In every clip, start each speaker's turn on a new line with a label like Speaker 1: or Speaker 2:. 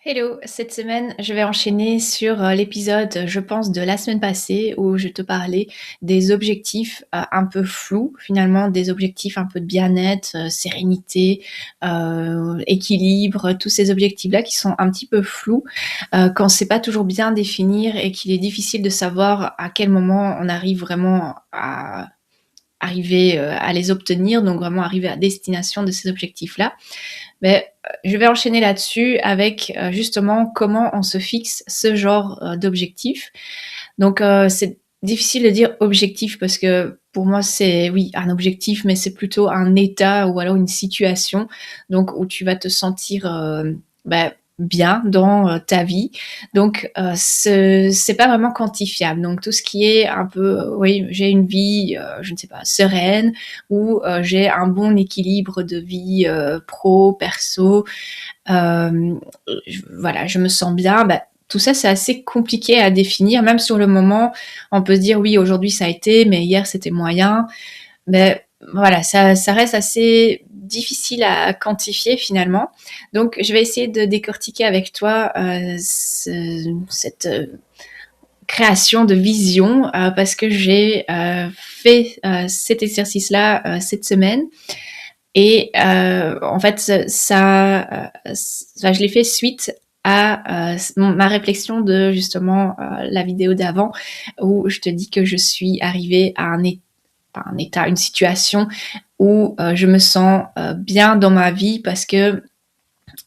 Speaker 1: Hello, cette semaine, je vais enchaîner sur l'épisode, je pense, de la semaine passée où je te parlais des objectifs un peu flous, finalement, des objectifs un peu de bien-être, sérénité, équilibre, tous ces objectifs-là qui sont un petit peu flous, qu'on ne sait pas toujours bien définir et qu'il est difficile de savoir à quel moment on arrive vraiment à arriver à les obtenir, donc vraiment arriver à destination de ces objectifs-là. Mais je vais enchaîner là-dessus avec justement comment on se fixe ce genre d'objectif. Donc c'est difficile de dire objectif parce que pour moi c'est oui un objectif, mais c'est plutôt un état ou alors une situation donc où tu vas te sentir bah, bien dans ta vie. Donc c'est pas vraiment quantifiable. Donc tout ce qui est un peu oui j'ai une vie je ne sais pas sereine ou j'ai un bon équilibre de vie pro perso voilà je me sens bien, bah, tout ça c'est assez compliqué à définir. Même sur le moment on peut se dire oui aujourd'hui ça a été mais hier c'était moyen, mais voilà, ça reste assez difficile à quantifier finalement. Donc, je vais essayer de décortiquer avec toi cette création de vision parce que j'ai fait cet exercice-là cette semaine. Et en fait, je l'ai fait suite à ma réflexion de justement la vidéo d'avant où je te dis que je suis arrivée à un état, une situation où je me sens bien dans ma vie parce que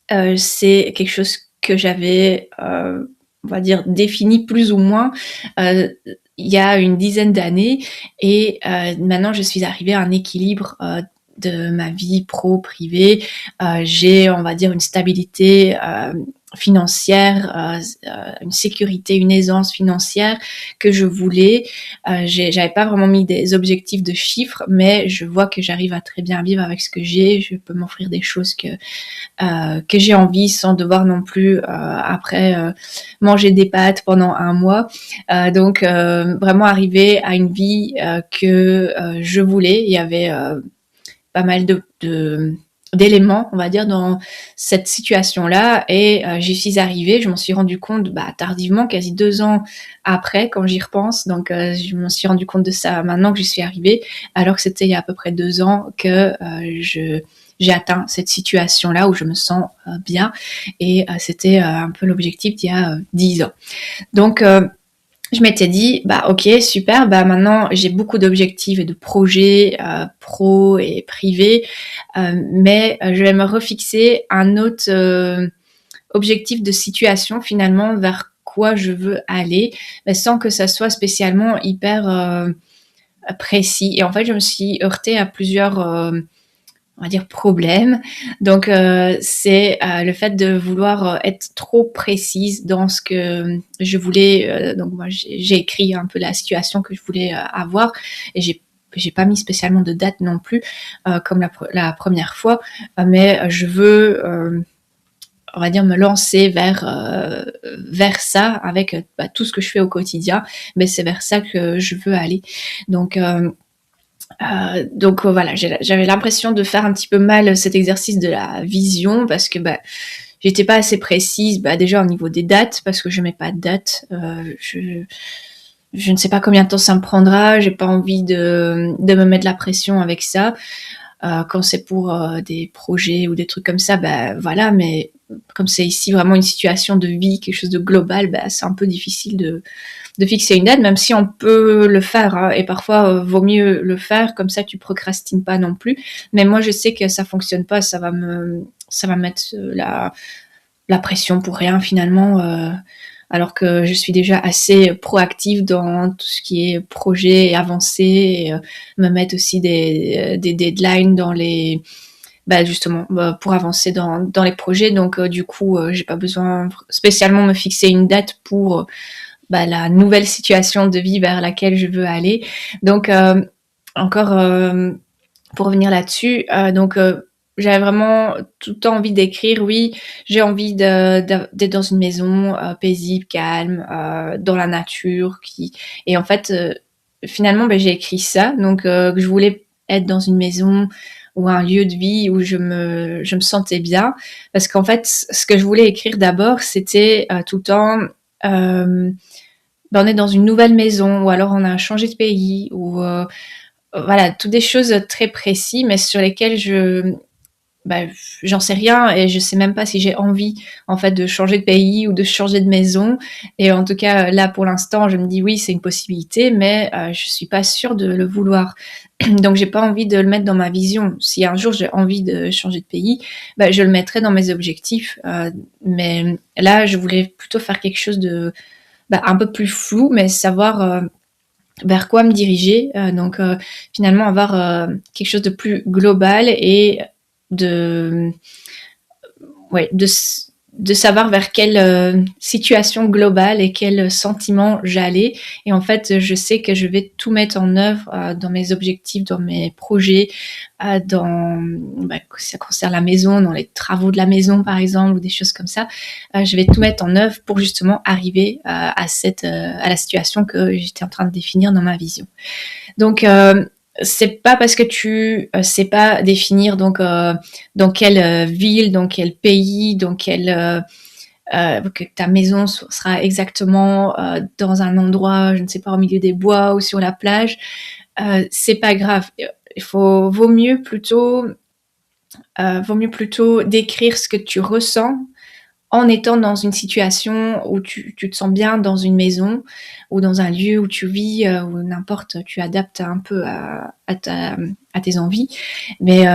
Speaker 1: c'est quelque chose que j'avais, on va dire, défini plus ou moins il y a une dizaine d'années. Et maintenant, je suis arrivée à un équilibre de ma vie pro-privée. J'ai, on va dire, une stabilité financière, une sécurité, une aisance financière que je voulais. J'avais pas vraiment mis des objectifs de chiffres, mais je vois que j'arrive à très bien vivre avec ce que j'ai. Je peux m'offrir des choses que j'ai envie sans devoir non plus après manger des pâtes pendant un mois. Donc vraiment arriver à une vie que je voulais. Il y avait pas mal d'éléments, on va dire, dans cette situation-là. Et j'y suis arrivée, je m'en suis rendu compte tardivement, quasi 2 ans après, quand j'y repense. Donc je m'en suis rendu compte de ça maintenant que j'y suis arrivée, alors que c'était il y a à peu près 2 ans que j'ai atteint cette situation-là où je me sens bien. Et c'était un peu l'objectif d'il y a 10 ans. Donc je m'étais dit, bah ok, super, bah maintenant j'ai beaucoup d'objectifs et de projets pro et privés, mais je vais me refixer un autre objectif de situation finalement vers quoi je veux aller, mais sans que ça soit spécialement hyper précis. Et en fait, je me suis heurtée à plusieurs on va dire problème. Donc c'est le fait de vouloir être trop précise dans ce que je voulais. Donc moi j'ai écrit un peu la situation que je voulais avoir et j'ai pas mis spécialement de date non plus comme la première fois, mais je veux on va dire me lancer vers ça avec tout ce que je fais au quotidien, mais c'est vers ça que je veux aller. Donc voilà, j'avais l'impression de faire un petit peu mal cet exercice de la vision parce que j'étais pas assez précise déjà au niveau des dates parce que je mets pas de date. Je ne sais pas combien de temps ça me prendra, j'ai pas envie de me mettre la pression avec ça. Quand c'est pour des projets ou des trucs comme ça, voilà, mais comme c'est ici vraiment une situation de vie, quelque chose de global, c'est un peu difficile de fixer une date, même si on peut le faire, hein, et parfois vaut mieux le faire, comme ça tu procrastines pas non plus. Mais moi je sais que ça fonctionne pas, ça va mettre la pression pour rien finalement, alors que je suis déjà assez proactive dans tout ce qui est projet avancé, et me mettre aussi des deadlines dans les justement pour avancer dans les projets. Donc du coup j'ai pas besoin spécialement me fixer une date pour la nouvelle situation de vie vers laquelle je veux aller. Donc encore pour revenir là-dessus, donc j'avais vraiment tout le temps envie d'écrire. Oui, j'ai envie d'être dans une maison paisible, calme, dans la nature. Et en fait, finalement, j'ai écrit ça. Donc, que je voulais être dans une maison ou un lieu de vie où je me sentais bien. Parce qu'en fait, ce que je voulais écrire d'abord, c'était tout le temps, on est dans une nouvelle maison, ou alors on a changé de pays, ou voilà, toutes des choses très précises, mais sur lesquelles bah, j'en sais rien et je sais même pas si j'ai envie en fait de changer de pays ou de changer de maison. Et en tout cas là pour l'instant je me dis oui c'est une possibilité, mais je suis pas sûre de le vouloir. Donc j'ai pas envie de le mettre dans ma vision. Si un jour j'ai envie de changer de pays, bah, je le mettrai dans mes objectifs. Mais là je voulais plutôt faire quelque chose de un peu plus flou, mais savoir vers quoi me diriger. Donc finalement avoir quelque chose de plus global et de ouais, de savoir vers quelle situation globale et quel sentiment j'allais. Et en fait, je sais que je vais tout mettre en œuvre dans mes objectifs, dans mes projets, ça concerne la maison, dans les travaux de la maison par exemple, ou des choses comme ça. Je vais tout mettre en œuvre pour justement arriver à la situation que j'étais en train de définir dans ma vision. Donc c'est pas parce que tu sais pas définir donc dans quelle ville, dans quel pays, dans quel que ta maison sera exactement dans un endroit, je ne sais pas, au milieu des bois ou sur la plage, c'est pas grave. Vaut mieux plutôt décrire ce que tu ressens en étant dans une situation où tu te sens bien dans une maison ou dans un lieu où tu vis, ou n'importe, tu adaptes un peu à tes envies. Mais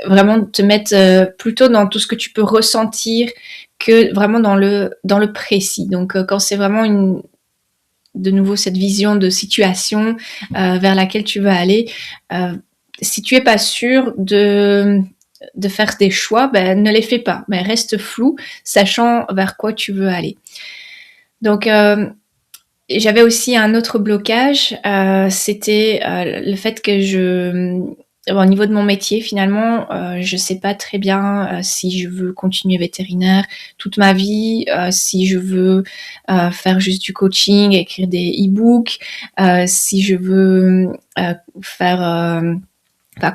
Speaker 1: vraiment te mettre plutôt dans tout ce que tu peux ressentir que vraiment dans le précis. Donc quand c'est vraiment de nouveau cette vision de situation vers laquelle tu veux aller, si tu es pas sûr de faire des choix, ben, ne les fais pas, mais reste flou, sachant vers quoi tu veux aller. Donc, j'avais aussi un autre blocage, c'était le fait que au niveau de mon métier, finalement, je sais pas très bien si je veux continuer vétérinaire toute ma vie, si je veux faire juste du coaching, écrire des e-books, si je veux faire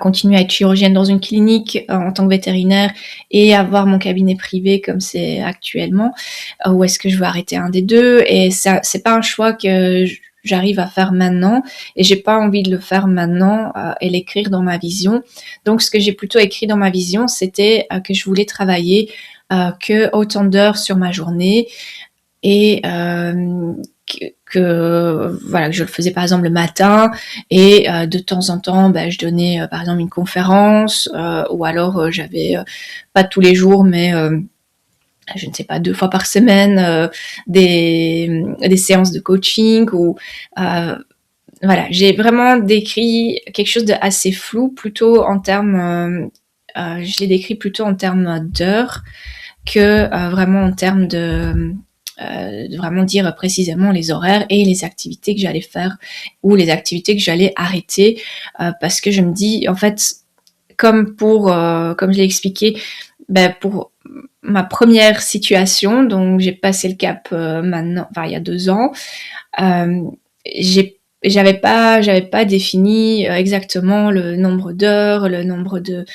Speaker 1: continuer à être chirurgienne dans une clinique en tant que vétérinaire et avoir mon cabinet privé comme c'est actuellement, ou est-ce que je veux arrêter un des deux. Et ça, c'est pas un choix que j'arrive à faire maintenant et j'ai pas envie de le faire maintenant et l'écrire dans ma vision. Donc ce que j'ai plutôt écrit dans ma vision, c'était que je voulais travailler que autant d'heures sur ma journée et voilà, que je le faisais par exemple le matin et de temps en temps je donnais par exemple une conférence, ou alors j'avais pas tous les jours mais je ne sais pas, 2 fois par semaine des séances de coaching, ou voilà, j'ai vraiment décrit quelque chose de assez flou plutôt en termes je l'ai décrit plutôt en termes d'heures que vraiment en termes de vraiment dire précisément les horaires et les activités que j'allais faire ou les activités que j'allais arrêter, parce que je me dis en fait comme je l'ai expliqué, pour ma première situation, donc j'ai passé le cap maintenant, enfin il y a 2 ans, euh, j'avais pas défini exactement le nombre d'heures, le nombre de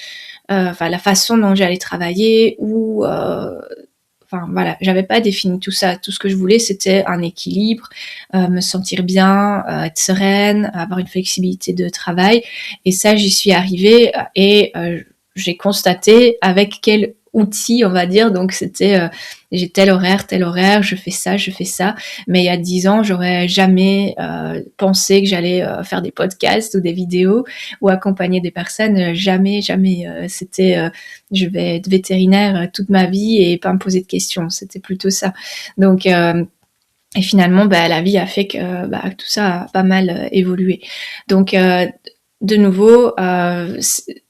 Speaker 1: la façon dont j'allais travailler, ou enfin voilà, j'avais pas défini tout ça. Tout ce que je voulais, c'était un équilibre, me sentir bien, être sereine, avoir une flexibilité de travail. Et ça, j'y suis arrivée et j'ai constaté avec quel outil, on va dire. Donc c'était, j'ai tel horaire, je fais ça. Mais il y a 10 ans, j'aurais jamais pensé que j'allais faire des podcasts ou des vidéos ou accompagner des personnes. Jamais, jamais. C'était je vais être vétérinaire toute ma vie et pas me poser de questions. C'était plutôt ça. Donc, et finalement, la vie a fait que tout ça a pas mal évolué. Donc, de nouveau,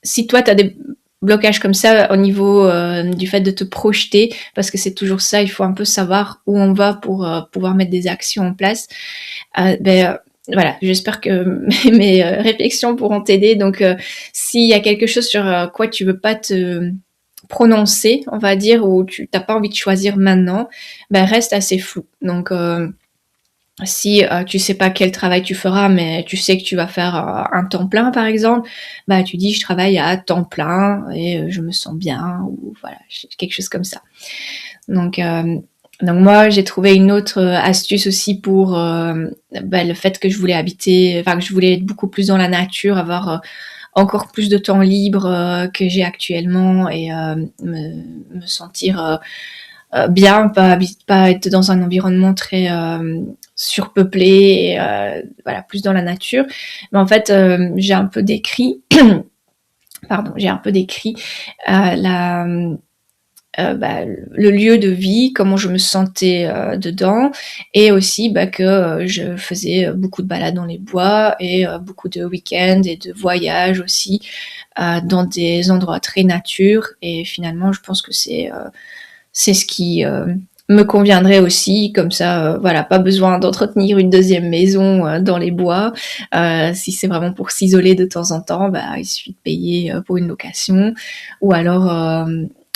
Speaker 1: si toi, tu as des blocages comme ça au niveau du fait de te projeter, parce que c'est toujours ça, il faut un peu savoir où on va pour pouvoir mettre des actions en place. Voilà, j'espère que mes réflexions pourront t'aider. Donc, s'il y a quelque chose sur quoi tu veux pas te prononcer, on va dire, ou tu n'as pas envie de choisir maintenant, reste assez flou. Donc, Si, tu sais pas quel travail tu feras, mais tu sais que tu vas faire, un temps plein par exemple, bah, tu dis: «Je travaille à temps plein et je me sens bien» ou voilà, quelque chose comme ça. Donc moi j'ai trouvé une autre, astuce aussi pour, bah, le fait que je voulais que je voulais être beaucoup plus dans la nature, avoir, encore plus de temps libre, que j'ai actuellement et me sentir, bien, pas être dans un environnement très, surpeuplé et voilà, plus dans la nature. Mais en fait, j'ai un peu décrit j'ai un peu décrit, la, bah, le lieu de vie, comment je me sentais, dedans et aussi, bah, que, je faisais, beaucoup de balades dans les bois et beaucoup de week-ends et de voyages aussi, dans des endroits très nature et finalement je pense que c'est ce qui, me conviendrait aussi comme ça, voilà, pas besoin d'entretenir une deuxième maison, dans les bois. Si c'est vraiment pour s'isoler de temps en temps, bah, il suffit de payer, pour une location ou alors,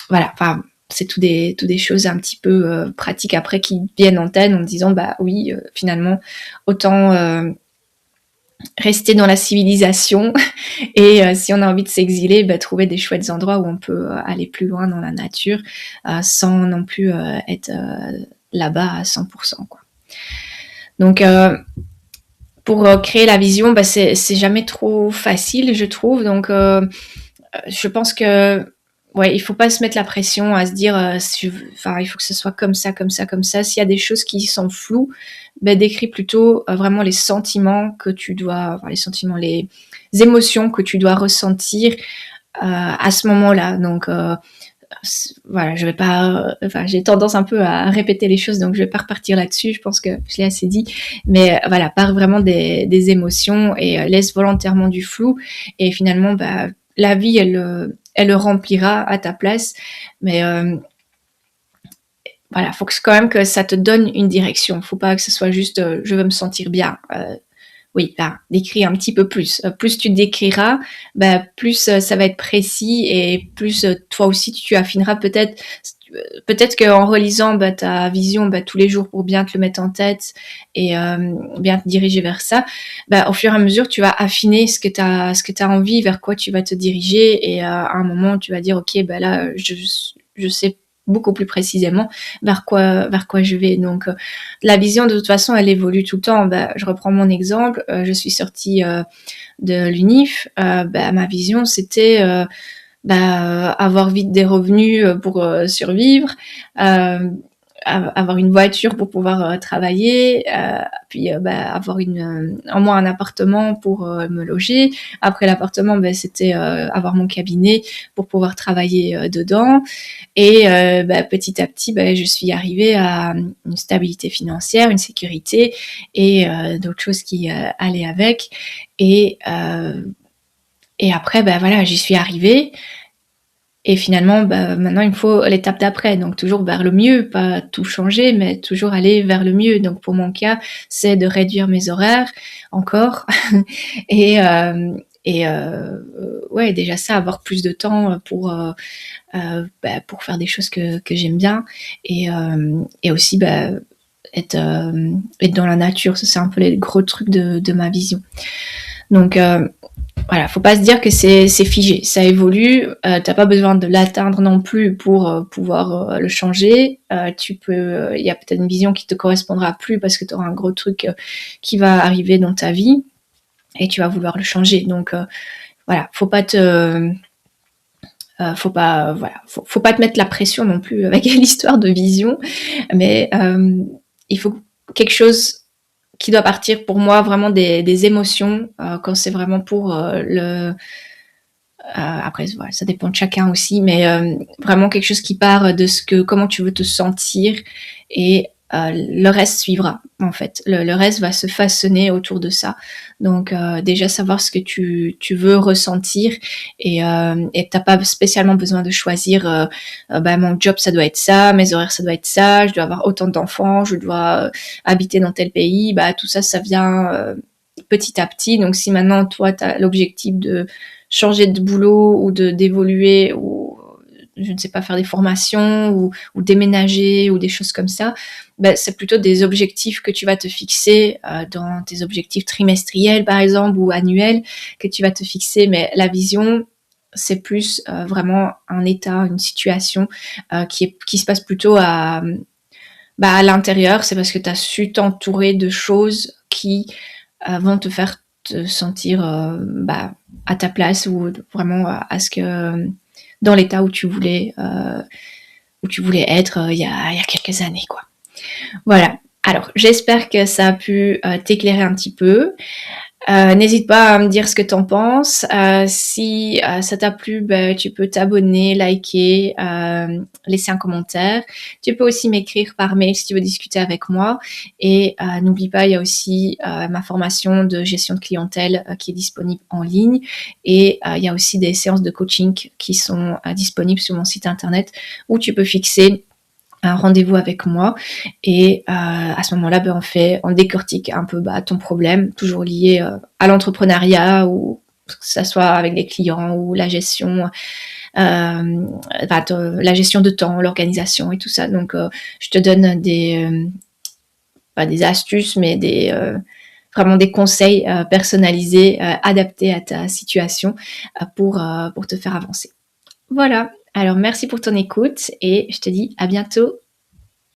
Speaker 1: voilà, enfin, c'est tout des choses un petit peu, pratiques après qui viennent en tête en me disant: «Bah oui, finalement autant, rester dans la civilisation et si on a envie de s'exiler, bah, trouver des chouettes endroits où on peut, aller plus loin dans la nature, sans non plus, être, là-bas à 100 quoi. Donc pour, créer la vision, bah, c'est jamais trop facile, je trouve. Donc je pense que, ouais, il faut pas se mettre la pression à se dire, si je veux enfin, il faut que ce soit comme ça, comme ça, comme ça. S'il y a des choses qui sont floues, beh, décris plutôt, vraiment les sentiments que tu dois enfin les sentiments, les émotions que tu dois ressentir, à ce moment-là. Donc voilà, je vais pas, enfin, j'ai tendance un peu à répéter les choses, donc je vais pas repartir là-dessus. Je pense que je l'ai assez dit. Mais voilà, pars vraiment des émotions et laisse volontairement du flou et finalement, bah, la vie, elle le remplira à ta place. Mais voilà, faut quand même que ça te donne une direction. Faut pas que ce soit juste, «Je veux me sentir bien». Oui, enfin, décris un petit peu plus. Plus tu décriras, bah, plus, ça va être précis et plus, toi aussi tu affineras peut-être qu'en relisant, bah, ta vision, bah, tous les jours pour bien te le mettre en tête et bien te diriger vers ça, bah, au fur et à mesure, tu vas affiner ce que tu as envie, vers quoi tu vas te diriger et à un moment, tu vas dire: «OK, bah, là, je sais beaucoup plus précisément vers quoi je vais». Donc la vision de toute façon elle évolue tout le temps. Bah, je reprends mon exemple, je suis sortie, de l'UNIF, bah, ma vision c'était, bah, avoir vite des revenus, pour, survivre, hem, avoir une voiture pour pouvoir, travailler, puis, bah, avoir au moins un appartement pour, me loger. Après l'appartement, bah, c'était, avoir mon cabinet pour pouvoir travailler, dedans et bah, petit à petit, bah, je suis arrivée à, une stabilité financière, une sécurité et d'autres choses qui, allaient avec et après, bah, voilà, j'y suis arrivée et finalement, bah, maintenant il me faut l'étape d'après, donc toujours vers le mieux, pas tout changer, mais toujours aller vers le mieux. Donc pour mon cas, c'est de réduire mes horaires encore et ouais, déjà ça, avoir plus de temps, bah, pour faire des choses que j'aime bien et aussi, bah, être dans la nature. Ça, c'est un peu les gros trucs de ma vision. Donc voilà, faut pas se dire que c'est figé, ça évolue, tu pas besoin de l'atteindre non plus pour, pouvoir, le changer. Il y a peut-être une vision qui te correspondra plus parce que tu auras un gros truc, qui va arriver dans ta vie et tu vas vouloir le changer. Donc voilà, faut pas, voilà, faut pas te mettre la pression non plus avec l'histoire de vision, mais il faut quelque chose qui doit partir pour moi vraiment des émotions, quand c'est vraiment pour, après voilà, ça dépend de chacun aussi, mais vraiment quelque chose qui part de comment tu veux te sentir et le reste suivra en fait. Le reste va se façonner autour de ça. Donc déjà savoir ce que tu veux ressentir et tu pas spécialement besoin de choisir, bah, mon job ça doit être ça, mes horaires ça doit être ça, je dois avoir autant d'enfants, je dois, habiter dans tel pays. Bah, tout ça, ça vient, petit à petit. Donc si maintenant toi tu as l'objectif de changer de boulot ou d'évoluer ou je ne sais pas, faire des formations ou déménager ou des choses comme ça, bah, c'est plutôt des objectifs que tu vas te fixer dans tes objectifs trimestriels par exemple ou annuels que tu vas te fixer. Mais la vision, c'est plus vraiment un état, une situation qui se passe plutôt à l'intérieur. C'est parce que tu as su t'entourer de choses qui vont te faire te sentir à ta place ou vraiment à ce que dans l'état où tu voulais être il y a quelques années, quoi. Voilà. Alors, j'espère que ça a pu t'éclairer un petit peu. N'hésite pas à me dire ce que t'en penses. Si ça t'a plu, tu peux t'abonner, liker, laisser un commentaire. Tu peux aussi m'écrire par mail si tu veux discuter avec moi. Et n'oublie pas, il y a aussi ma formation de gestion de clientèle qui est disponible en ligne. Et il y a aussi des séances de coaching qui sont disponibles sur mon site internet où tu peux fixer un rendez-vous avec moi et à ce moment-là, on décortique un peu ton problème, toujours lié à l'entrepreneuriat ou que ça soit avec les clients ou la gestion de temps, l'organisation et tout ça. Donc, je te donne pas des astuces, mais vraiment des conseils personnalisés, adaptés à ta situation pour te faire avancer. Voilà. Alors, merci pour ton écoute et je te dis à bientôt.